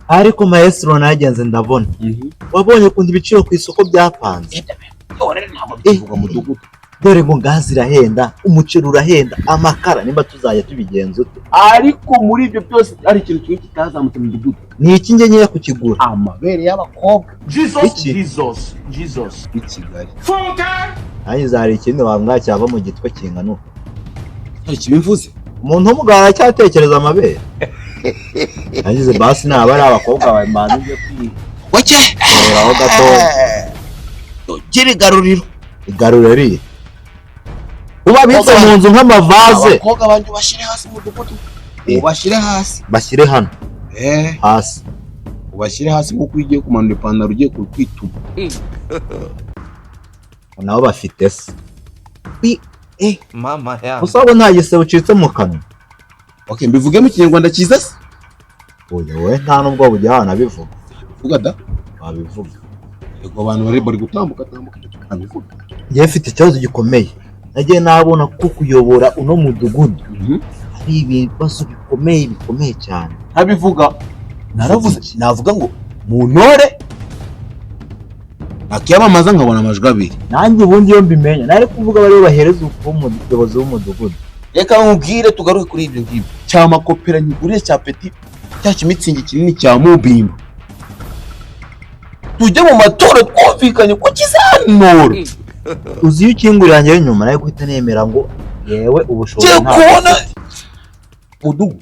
ariko maestro nagenze ndabona wabonye kundi ibiciro ku isoko byapanze bivuga mudugudu dore ngo ngazi irahenda umuceri urahenda amakara nimba tuzajya tubigenza ute ariko muri ibyo byose ari ikintu kimwe kitazamutse mu mudugudu ni iki nge ngiye kukigura amabere y'abakobwa Jesus i Kigali nanjye hari ikindi wambwa cyava mu gitwe kingana uko hari kibimvuze umuntu w'umugabo aracyatekereza amabere nagize basi naba ari abakobwa bawe mbanze ujye wake kwiheraho gatoya dogere igaruriro riye uba bitse mu nzu nk'amavaze abakobwa banjye bashyire hasi mu mudugudu ubashyire hasi bashyire hano hasi ubashyire hasi nk'uko ugiye kumanura ipantaro ugiye kwituma nabo bafite se mama ya usaba nta gisebe ucitse mu kanwa okay mbivuge mu kinyarwanda cyiza se oya we nta nubwo bujya hana bivuga vuga da wabivuga yego abantu bari gutambuka abivuga ngiye mfite ikibazo gikomeye nagiye nabona ko kuyobora uno mudugudu ari ibibazo bikomeye cyane ntabivuga naravuze navuga ngo mu ntore akiyamamaza nkabona amajwi abiri nanjye ubundi iyo mbimenya nari kuvuga bari bahereza umuyobozi w'umudugudu reka nkubwire tugaruke kuri ibyo ngibyo cya makopera nyiguriye cya peti cya kimitsingi kinini cya mubimba tujye mu matora twumvikanye ko kizanora uzi iyo ukingurira njyewe nyuma nayo guhita nemera ngo yewe ubushobozi nta kubona udugu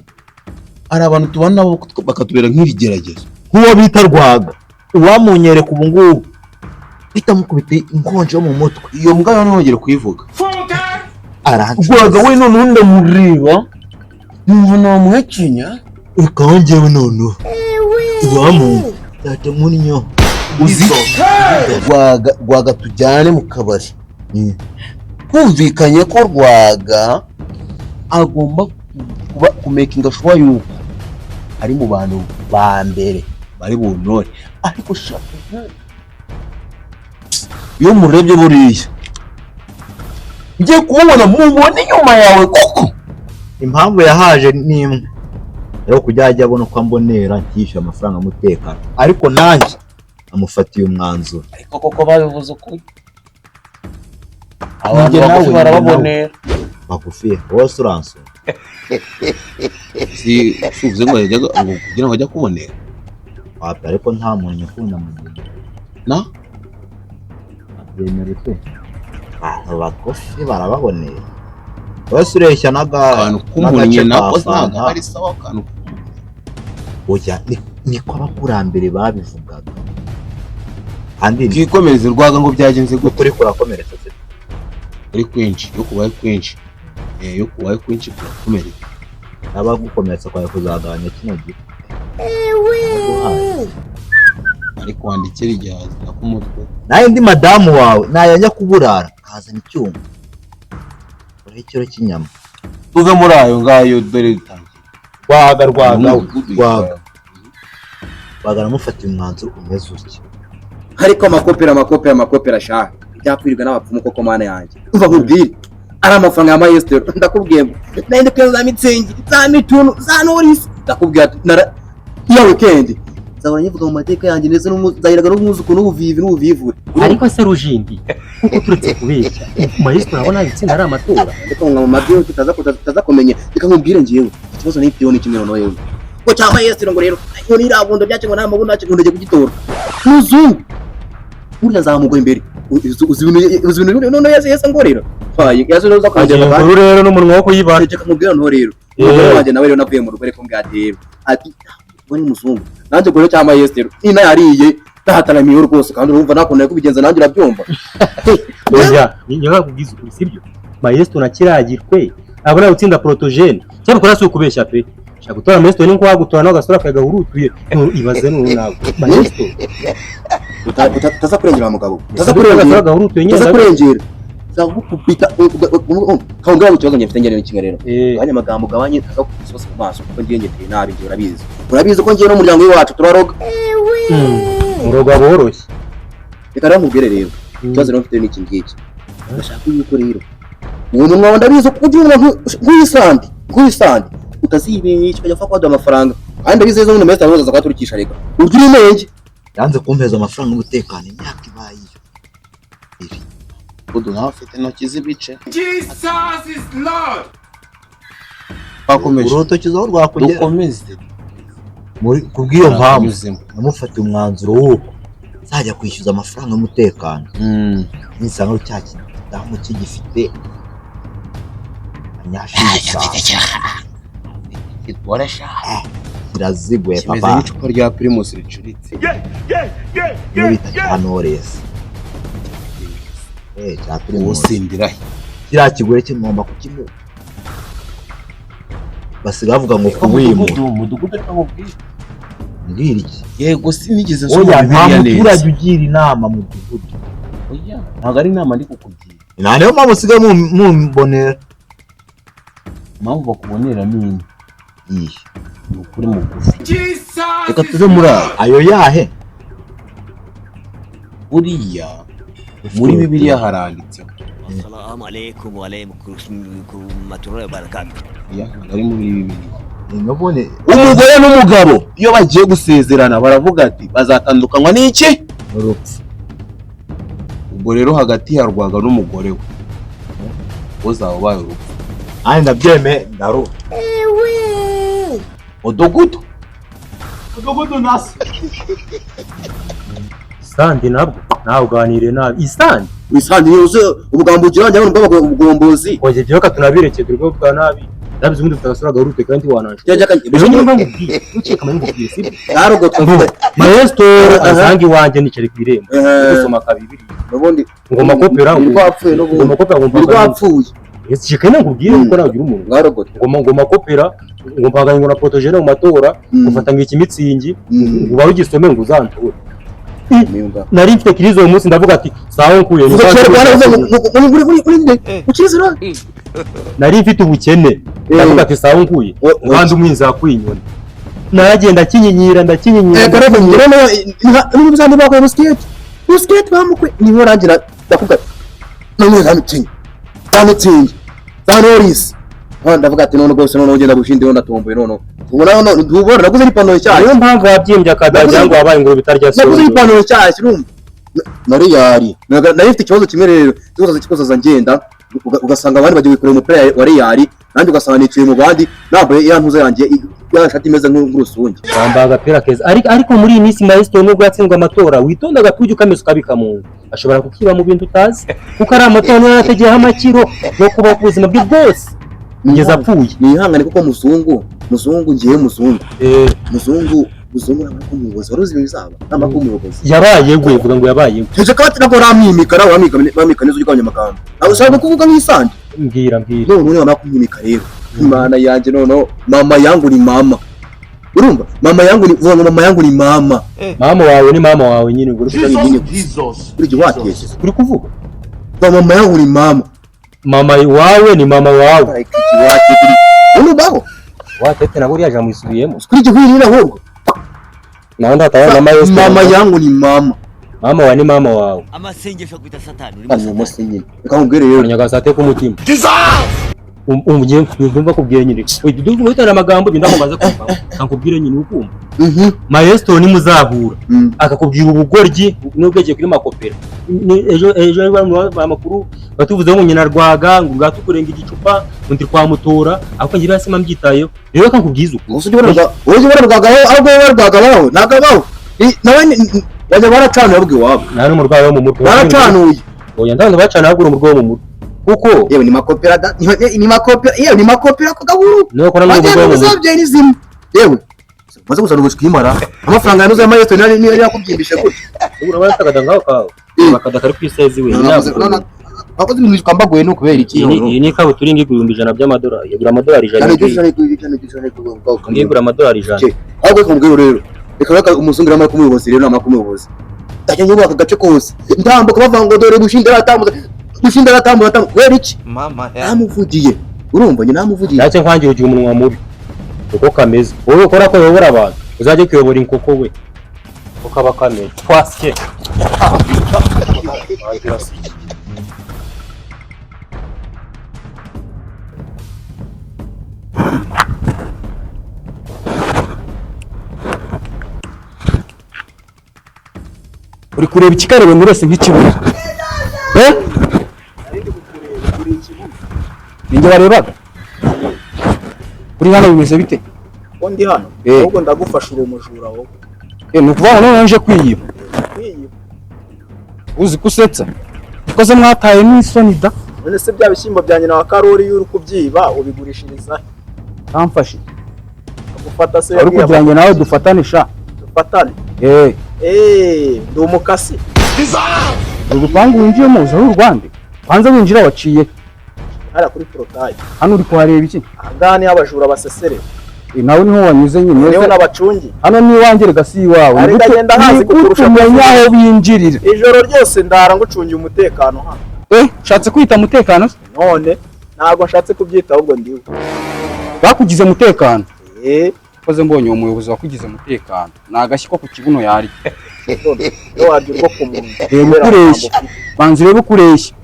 ari abantu tubana nabo bakatubera nk'ibigeragezo nk'uwo bita Rwaga uwamunyereka ubu ngubu bita mukubita inkonje yo mu mutwe iyo mbwa yo ntongere kuyivuga Rwaga we none ndamureba numva namuhekenya reka wongewe noneho wamu data muninyo uzi Rwaga tujyane mu kabari kumvikanye ko Rwaga agomba kumekinga shuwa yuko ari mu bantu ba mbere bari buntore ariko shaka iyo murebye buriya ngiye kumubona mubone inyuma yawe koko impamvu yahaje ni imwe yo kujya ajya abona uko ambonera nkishyura amafaranga amutekana ariko nanjye amufatiye umwanzuro ariko koko babivuze ukuri abantu bagufi barababonera bagufiye wose uransura si uvuze ngo yajyaga kugira ngo ajya kubonera wapi ariko nta muntu ukunda mu gihe na abyemere pe abantu bagufi barababonera wese ureshya akantu k'umunye nako ntabwo ari sawa akantu oya niko abakurambere babivugaga kandi twikomereze Rwaga ngo byagenze gute kuri kurakomeretsa se ari kwinshi yo kubaye kwinshi yo kubaye kwinshi kurakomereza abagukomeretsa kwawe kuzagabanya kino gihe ariko wandikira igihaza k'umutwe nayo ndi madamu wawe nayajya kuburara kazana icyuma uriho ikiro cy'inyama tuve muri ayo ngayo dore bitangiye Rwaga baramufatiye umwanzuro umeze utya ariko amakopera shaka byakwirirwa n'abapfumu koko mana yanjye umva nkubwire ari amafaranga ya maestro ndakubwiye ngo nende kwiza za mitsingi za mituntu za norisi ndakubwiye ya weekend zaba nyivuga mu mateka yanjye neza n'umuzahiraga n'umwuzuko n'ubuvivure ariko se Rujindi kuko turetse kubeshya maestro urabona itsinda ari amatora ariko ngo mu mabyo tutaza kumenya reka nkubwire ngiyewe ikibazo ni ibyo ni kimwe noneho yewe ngo cya maestro ngo rero ngo nirabundo byace ngo namabuno nace ngo ndege kugitora muzungu burya zamugo imbere uzi ibintu none yase ngorera faye yazo noza kujya ngo rero n'umunwa wo kuyibana reka nkubwire no rero umugore wanjye nawe rero navuye mu rugo reko mbwatera ati ngo ni muzungu nanjye ngo cya maestro ina yariye tahataramiye rwose kandi urumva nakunda kubigenza nanjye urabyumva oya njya kugiza ukuri sibyo maestro nakiragirwe abona gutsinda protogene cyangwa ukora si ukubeshya pe shaka gutora maestro ni nko wagutora no gasora kagahurutuye ibaze n'ubu nawe maestro utaza kurengera mugabo utaza kurengera zagukupita kangara mu kibazo nyafite ngene n'ikimwe rero banya magambo gabanye tazakusosa ku maso kuko ngiye ngiteye nabi ngiye urabizi ko ngiye no muryango wacu turaroga muroga boroshye reka rero nkubwire rero ikibazo rero mfite n'iki ngiki ndashaka yuko rero uwo muntu ndabizi ko ugiye nk'isandi utazibeshya ukajya fa kwada amafaranga kandi ndabizi neza ngo Maestro azaza kwaturikisha reka urya inenge yanze kumpeza amafaranga y'umutekano imyaka ibaye iyo iri udu nawe afite intoki z'ibice Jesus is Lord. twakomeje urutoki zaho rwakugera dukomeze kubw'iyo mpamvu Anyuzemo. namufatiye umwanzuro w'uko nzajya kwishyuza amafaranga y'umutekano nisanga cya kidamu kigifite anyashinga kitwara shaha kiraziguye kimeze papa nk'icupa rya Primus ricuritse iyo bita cya Knowless cya Primus usindira he kiriya kigore kimwomba kukimuha basiga bavuga ngo kuwimura umudugudu atamubwira mbwira iki yego sinigeze oya nsoma nta Bibiliya muturage neza ugira inama mu mudugudu oya ntabwo ari inama ndi kukugira nta niyo mpamvu usigaye mumbonera impamvu bakuboneramo iyi iyi ni ukuri mugufi Jesus reka is tuve muri Lord. ayo ayo yahe buriya muri Bibiliya haranditseho Assalamu alaikum wa rahmatullahi wa barakatuh. oya ntabwo ari muri Bibiliya nabone umugore n'umugabo iyo bagiye gusezerana baravuga ati bazatandukanywa n'iki urupfu ubwo rero hagati ya Rwaga n'umugore we uzaba ubaye urupfu kandi ndabyemeye ndaruha mudugudu umudugudu nasi isandi nabwo nawe uganire nabi isandi wisandi yose ubugambo ugira njya ngo ubugombozi oye byoka tunabireke turi bwa nabi ndabizi ubundi tutasura garute kandi wananje cyajya ejo niyo mpamvu ubwiye uceka mpamvu ubwiye sibyo yarogo twavuga maestro azangi wanje nicare ku irembo gusoma kabibiri ubundi ngomba kopera rwapfuye no ngomba kopera ngomba rwapfuye ceka ina nkubwire uko nagira umuntu yarogo ngomba kopera ngomba ngo na protogene mu matora gufata ngo ikimitsingi ngo bawe gisome ngo uzanture nari mfite kirizo uyu munsi ndavuga ati sawa nkuye nari mfite ubukene ndavuga ati sawa nkuye kandi umwinzi yakwinyona naragenda kinyinyira ndakinyinyira karebe ngire no n'ubuzandi bakwe buskete bamukwe niho rangira ndavuga none zamitsingi za Knowless ndavuga ati none rwose none ugenda gushinde none atomboye none ubona none ubona naguze ipantaro cyane niyo mpamvu yabyimbye akadagira ngo wabaye ngo bitarya so naguze ipantaro cyane urumva nari yari nari mfite ikibazo kimwe rero kikoza ngenda ugasanga abandi bagiye kureba umupira wa Real nanjye ugasanga niciye mu bandi nambaye ya ntuza yanjye ya shati imeze nk'urusungi yambaye agapira keza ariko muri iyi minsi maestro nubwo yatsinzwe amatora witonda agatujya ukamesa ukabika mu nda ashobora kukiba mu bintu utazi kuko ari amatora niyo yarategeyeho amakiro no kubaho ubuzima bwe bwose kugeza apfuye nihangane kuko muzungu ngiye muzungu umuyobozi wari uzi bizaba nama umuyobozi yabaye gwe vuga ngo yabaye gwe nje kati nako ramwimika nawe bamika neza ugikanya amagambo nawe ushaka kuvuga nk'isandi mbwira none nama kumwimika rero imana yanjye none mama yangu ni mama urumva mama yangu ni vuga ngo mama yangu ni mama mama wawe ni mama wawe nyine ngo Jesus. kuri gihe watese kuri kuvuga mama yangu ni mama wawe ni mama wawe iki watese unubaho watete nabo yaje amusubiyemo kuri gihe hino ahubwo naho ndatabona maestro mama yangu ni mama wawe ni mama wawe Amasengesho kwita satani uri kandi satani. umusinyi ukamubwira rero nyagasate ku mutima umugiye ndumva kubwira nyine uyu witana amagambo bindamaze kumva akubwira nyine ukumva maestro ni muzahura akakubwira ubugoryi n'ubwege kuri makopera ejo amakuru batuvuze ngo nyina Rwaga ngo bwatukurenga igicupa undi kwamutora ako ngira hasi mambyitayeho rero kankubwiza uko uzi barabwagaho ahubwo barabwagaho nagabaho nawe bajya baracana yabwe wabo nari umurwayi wo mu mutwe baracanuye oya ndabanza bacana ahubwo umurwayi wo mu mutwe kuko yewe ni makopera ko gahuru niyo kora n'umurwayi wo mu mutwe bazabye ni zimwe yewe maze gusa ngo twimara amafaranga yanuze ya maestro ni yakubyimbishe gutya urabona tagada ngaho kawe bakadakari kwisezi we akoze ibintu bikambagoye no kubera iki iyi ni ikabutura ingigura $100 by'amadolari yagura amadolari 100 ngigura amadolari 100 ahubwo kumubwira rero reka umuzungu ramara kumuyobozi rero nama kumuyobozi tajya nyubaka agace kose ndambuka bavanga ngo dore gushinda aratambuka kubera iki Mama namuvugiye urumva nyine namuvugiye nacyo nkwangira ugiye umunwa mubi uko kameze wowe ukora ko yobora abantu uzajye kuyobora inkoko we uko aba kameze twasye uri kureba ikikareba muri wese nk'ikibuno ninjye warebaga uri hano bimeze bite ko ndi hano ahubwo ndagufasha uri umujura wowe ni ukuvuga ngo none nje kwiyiba uzi ko usetsa ukoze mwataye n'isoni da none se bya bishyimbo bya nyina wa Karori y'uri kubyiba ubigurishiriza kamfashe agufata se ari kugira ngo nawe dufatane sha dufatane ndi umukasi urupangu winjiyemo uza uru Rwanda hanze winjira waciye hara kuri porotayi hano uri kuhareba iki aha ni abajura basesere nawe niho wanyuze nyine niho n'abacungi hano ni iwanjye gasi iwawe ariko agenda hazi kukurusha kumenya aho binjirira ijoro ryose ndara ngucungiye umutekano hano shatse kwita umutekano none ntabwo nshatse kubyita ahubwo ndiwe bakugize umutekano koze mbonye uwo muyobozi wakugize umutekano nagashyi ko ku kibuno yari yo waryo rwo ku muntu ukureshya banze urebe ukureshya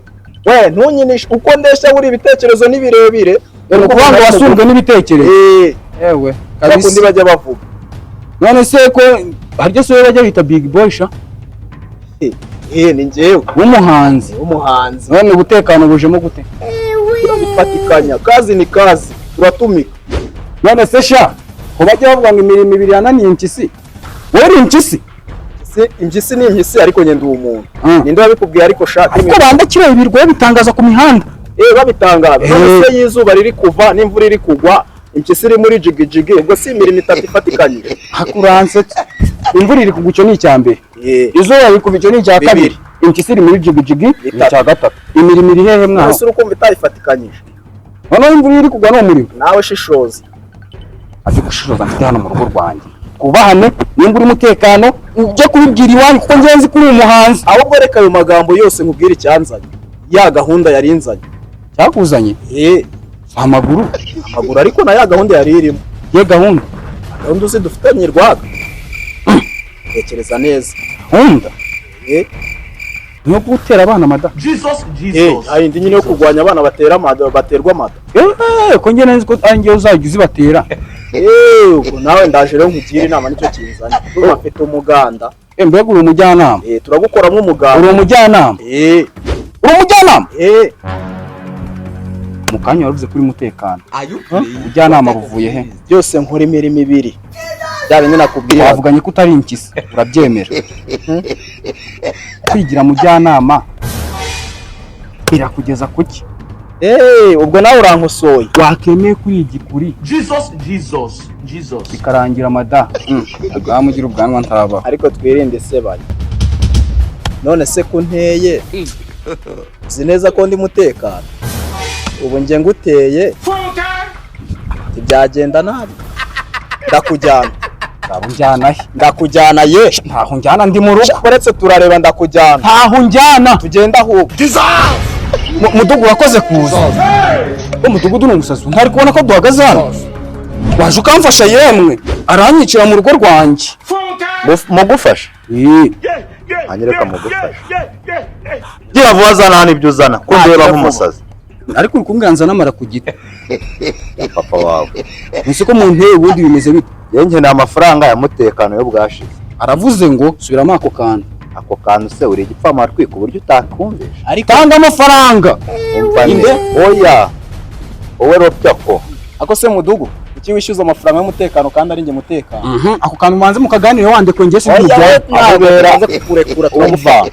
we ntunyinishe uko ndeshya buri ibitekerezo ni birebire ni ukuvuga ngo wasumbwe n'ibitekerezo yewe kabisa kundi bajya bavuga none se ko haryo se bajya bita big boy sha ni njyewe w'umuhanzi none ubutekano bujemo gute turabifatikanya kazi ni kazi turatumika none se sha ko bajya bavuga ngo imirimo ibiri yananiye impyisi wowe uri impyisi impyisi ni impyisi ariko njye ndi umuntu ninde wabikubwiye ariko shaka ariko bandakira ibirwa bitangaza ku mihanda babitangaza se y'izuba riri kuva n'imvura iri kugwa impyisi iri muri jigijigi ubwo si imirimo itatu ifatikanye hakuranse imvura iri kugwa icyo ni icya mbere izuba riri kuva icyo ni icya kabiri impyisi iri muri jigijigi ni icya gatatu imirimo iri hehe mwaho ese urukumva itayifatikanyije noneho imvura iri kugwa ni umurimo nawe shishoza azi gushishoza mfite hano mu rugo rwanjye kubahane nimba uri umutekano ujye kubibwira iwanyu kuko ngenzi kuri uyu muhanzi ahubwo reka ayo magambo yose nkubwire icyanzanye ya gahunda yari inzanye cyakuzanye amaguru ariko na ya gahunda yari irimo ye gahunda uzi dufitanye rwaga tekereza neza gahunda no gutera abana amada ndi nyine yo kurwanya abana baterwa amada ko njye nzi ko angiye uzajya uzibatera nawe ndaje rero nkugire inama nicyo kinzanye ufite umuganda mbega uri umujyanama turagukoramo umuganda uri umujyanama uri umujyanama mu kanya waruvuze kuri umutekano ubujyanama buvuye he byose nkora imirimo ibiri bya bindi nakubwiye wavuganye ko utari impyisi urabyemera kwigira mujyanama birakugeza kuki ubwo nawe urankosoye wakemeye kwigira kuri bikarangira amada agamugira ubwanwa ntaba ariko twirinde sebaye none se ko nteye uzi neza ko ndi mutekano ubu njye nguteye ibyagenda nabi ndakujyana ndakujyana ye ntaho njyana ndi mu rugo uretse turareba ndakujyana ntaho njyana tugenda ahubwo mudugu wakoze kuza umudugudu ni umusazi ntari kubona ko duhagaze hano waje ukamfasha yemwe aranyicira mu rugo rwanjye mugufasha hanyereka mugufasha gira vuba zana hano ibyo uzana ko ndeba nk'umusazi ariko uri kumbwanza namara ku giti papa wawe nzi ko mu nteye ubundi bimeze bite yenjye ni amafaranga y'umutekano yo bwashize aravuze ngo subiramo ako kantu se uri igipfamatwi ku buryo utakumvisha tanga amafaranga inde oya wowe ropya ko ako se mudugu iki wishyuza amafaranga y'umutekano kandi ari njye mutekano ako kantu manze mukaganire wande ko njye sinijya ahubera kurekura twumva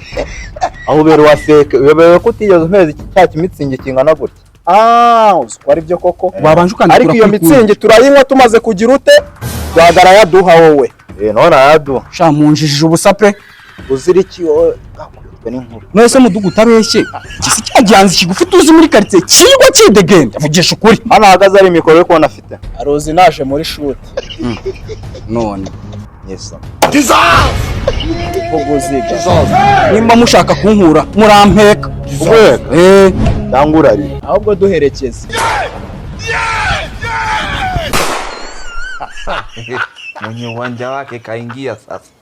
ahubera wa fake uyobewe ko utigeze umpeza cya kimitsingi kingana gutya uko ari byo koko wabanje ukandikura ariko iyo mitsingi turayinywa tumaze kugira ute twagara yaduha wowe none araduha sha munjijije ubusa pe uzira iki wowe gakubitwe n'inkuru mwese mudugu utabeshye kisi cyagihanze kigufi tuzi muri quartier kigwa kidegenda vugisha ukuri hano hagaze ari mikoro yo kubona afite arozi naje muri shoot none yesa nimba mushaka kunkura murampeka cyangwa urari ahubwo duherekeze mwenye uwanja wake kaingia sasa.